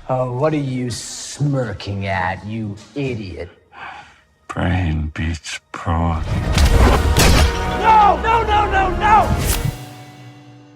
Oh, what are you smirking at, you idiot? Brain beats prawn. No! No, no, no, no!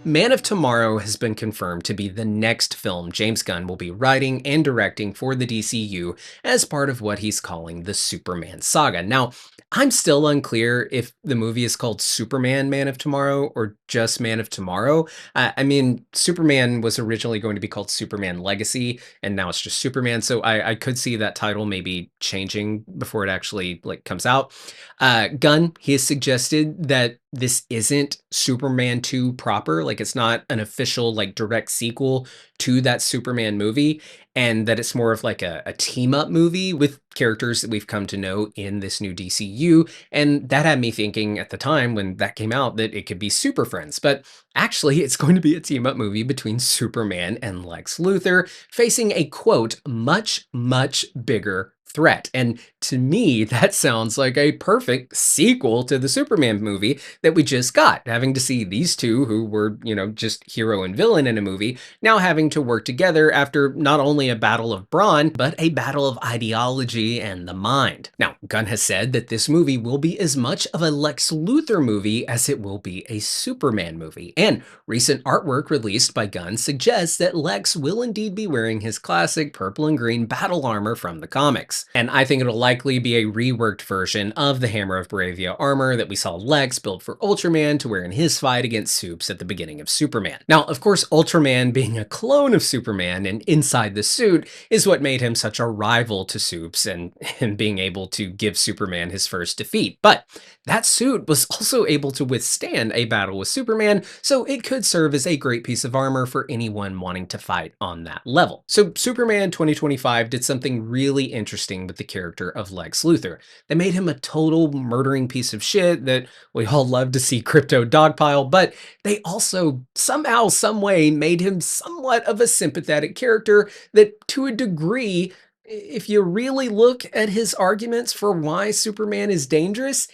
Man of Tomorrow has been confirmed to be the next film James Gunn will be writing and directing for the DCU as part of what he's calling the Superman saga. Now, I'm still unclear if the movie is called Superman Man of Tomorrow or just Man of Tomorrow. I mean, Superman was originally going to be called Superman Legacy, and now it's just Superman. So I could see that title maybe changing before it actually comes out. Gunn, he has suggested that this isn't Superman 2 proper, like it's not an official direct sequel to that Superman movie, and that it's more of like a team up movie with characters that we've come to know in this new DCU. And that had me thinking at the time when that came out that it could be Super Friends, but actually it's going to be a team up movie between Superman and Lex Luthor facing a quote much, much bigger threat. And to me, that sounds like a perfect sequel to the Superman movie that we just got. Having to see these two who were, just hero and villain in a movie, now having to work together after not only a battle of brawn, but a battle of ideology and the mind. Now, Gunn has said that this movie will be as much of a Lex Luthor movie as it will be a Superman movie. And recent artwork released by Gunn suggests that Lex will indeed be wearing his classic purple and green battle armor from the comics. And I think it'll likely be a reworked version of the Hammer of Bravia armor that we saw Lex build for Ultraman to wear in his fight against Supes at the beginning of Superman. Now, of course, Ultraman being a clone of Superman and inside the suit is what made him such a rival to Supes and him being able to give Superman his first defeat. But that suit was also able to withstand a battle with Superman, so it could serve as a great piece of armor for anyone wanting to fight on that level. So Superman 2025 did something really interesting with the character of Lex Luthor. They made him a total murdering piece of shit that we all love to see crypto dogpile, but they also somehow, some way made him somewhat of a sympathetic character that to a degree, if you really look at his arguments for why Superman is dangerous,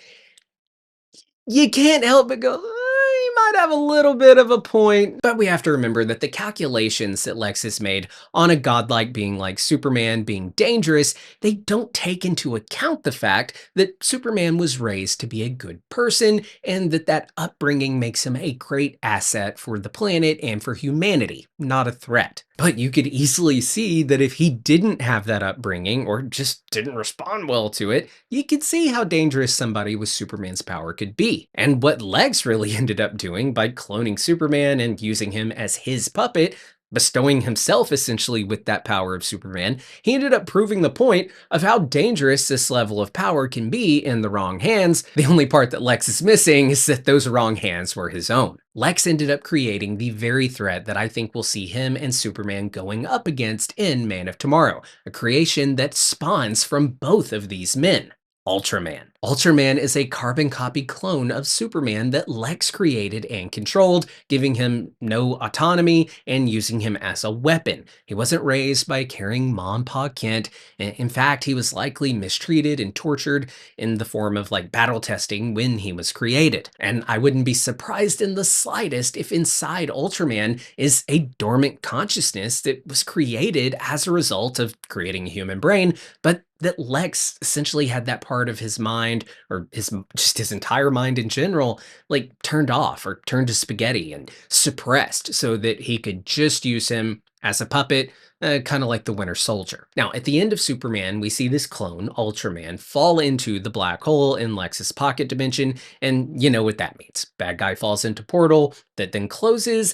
you can't help but go, you might have a little bit of a point. But we have to remember that the calculations that Lex has made on a godlike being like Superman being dangerous, they don't take into account the fact that Superman was raised to be a good person and that upbringing makes him a great asset for the planet and for humanity, not a threat. But you could easily see that if he didn't have that upbringing or just didn't respond well to it, you could see how dangerous somebody with Superman's power could be. And what Lex really ended up doing by cloning Superman and using him as his puppet, bestowing himself essentially with that power of Superman, he ended up proving the point of how dangerous this level of power can be in the wrong hands. The only part that Lex is missing is that those wrong hands were his own. Lex ended up creating the very threat that I think we'll see him and Superman going up against in Man of Tomorrow, a creation that spawns from both of these men. Ultraman. Ultraman is a carbon copy clone of Superman that Lex created and controlled, giving him no autonomy and using him as a weapon. He wasn't raised by a caring mom, Pa Kent. In fact, he was likely mistreated and tortured in the form of battle testing when he was created. And I wouldn't be surprised in the slightest if inside Ultraman is a dormant consciousness that was created as a result of creating a human brain, but that Lex essentially had that part of his mind, or his entire mind in general, turned off or turned to spaghetti and suppressed so that he could just use him as a puppet, kind of like the Winter Soldier. Now, at the end of Superman, we see this clone, Ultraman, fall into the black hole in Lex's pocket dimension, and you know what that means. Bad guy falls into portal that then closes.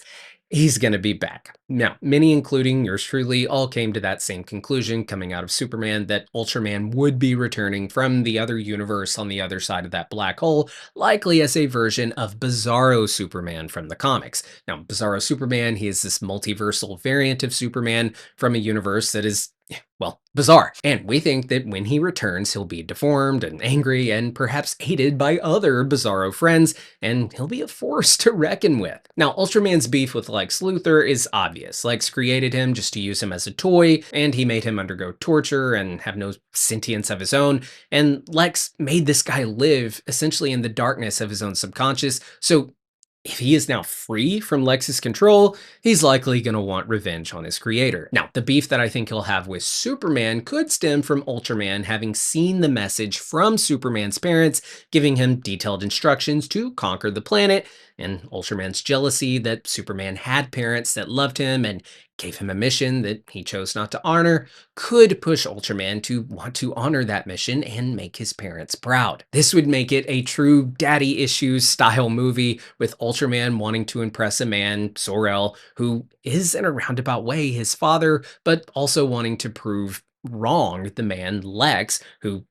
He's going to be back. Now, many, including yours truly, all came to that same conclusion coming out of Superman that Ultraman would be returning from the other universe on the other side of that black hole, likely as a version of Bizarro Superman from the comics. Now, Bizarro Superman, he is this multiversal variant of Superman from a universe that is, well, bizarre. And we think that when he returns, he'll be deformed and angry and perhaps aided by other Bizarro friends, and he'll be a force to reckon with. Now, Ultraman's beef with Lex Luthor is obvious. Lex created him just to use him as a toy, and he made him undergo torture and have no sentience of his own. And Lex made this guy live essentially in the darkness of his own subconscious. So if he is now free from Lex's control, he's likely going to want revenge on his creator. Now, the beef that I think he'll have with Superman could stem from Ultraman having seen the message from Superman's parents, giving him detailed instructions to conquer the planet, and Ultraman's jealousy that Superman had parents that loved him and gave him a mission that he chose not to honor could push Ultraman to want to honor that mission and make his parents proud. This would make it a true daddy issues style movie, with Ultraman wanting to impress a man, Sor-El, who is in a roundabout way his father, but also wanting to prove wrong the man Lex, who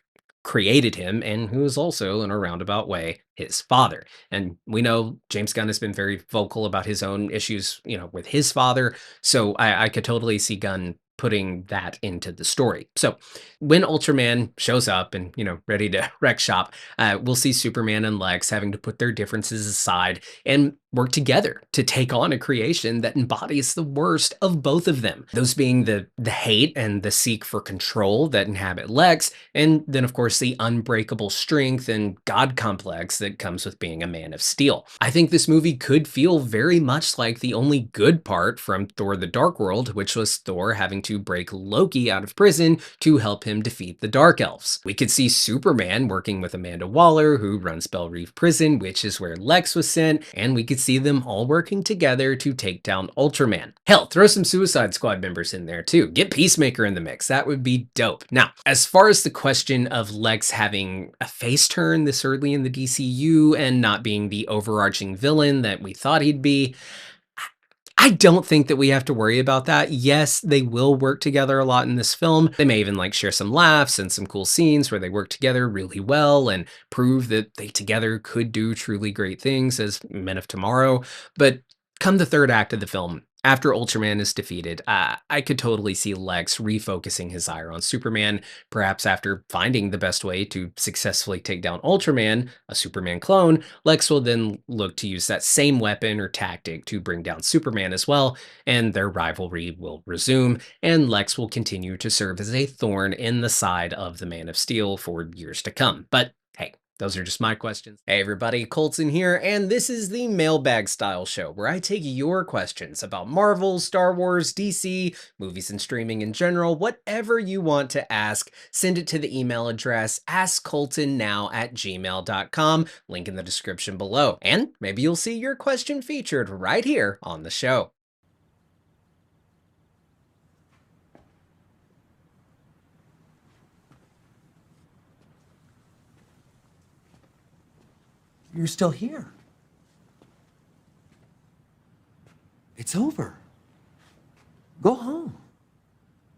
created him and who is also in a roundabout way his father. And we know James Gunn has been very vocal about his own issues, with his father. So I could totally see Gunn putting that into the story. So when Ultraman shows up and, ready to wreck shop, we'll see Superman and Lex having to put their differences aside and work together to take on a creation that embodies the worst of both of them. Those being the hate and the seek for control that inhabit Lex, and then of course the unbreakable strength and God complex that comes with being a man of steel. I think this movie could feel very much like the only good part from Thor the Dark World, which was Thor having to break Loki out of prison to help him defeat the Dark Elves. We could see Superman working with Amanda Waller, who runs Belle Reve Prison, which is where Lex was sent, and we could see them all working together to take down Ultraman. Hell, throw some Suicide Squad members in there too. Get Peacemaker in the mix. That would be dope. Now, as far as the question of Lex having a face turn this early in the DCU and not being the overarching villain that we thought he'd be, I don't think that we have to worry about that. Yes, they will work together a lot in this film. They may even share some laughs and some cool scenes where they work together really well and prove that they together could do truly great things as Men of Tomorrow. But come the third act of the film, after Ultraman is defeated, I could totally see Lex refocusing his ire on Superman, perhaps after finding the best way to successfully take down Ultraman, a Superman clone. Lex will then look to use that same weapon or tactic to bring down Superman as well, and their rivalry will resume, and Lex will continue to serve as a thorn in the side of the Man of Steel for years to come. But hey, those are just my questions. Hey everybody, Colton here, and this is the mailbag style show where I take your questions about Marvel, Star Wars, DC, movies and streaming in general, whatever you want to ask. Send it to the email address askcoltonnow@gmail.com, link in the description below, and maybe you'll see your question featured right here on the show. You're still here. It's over.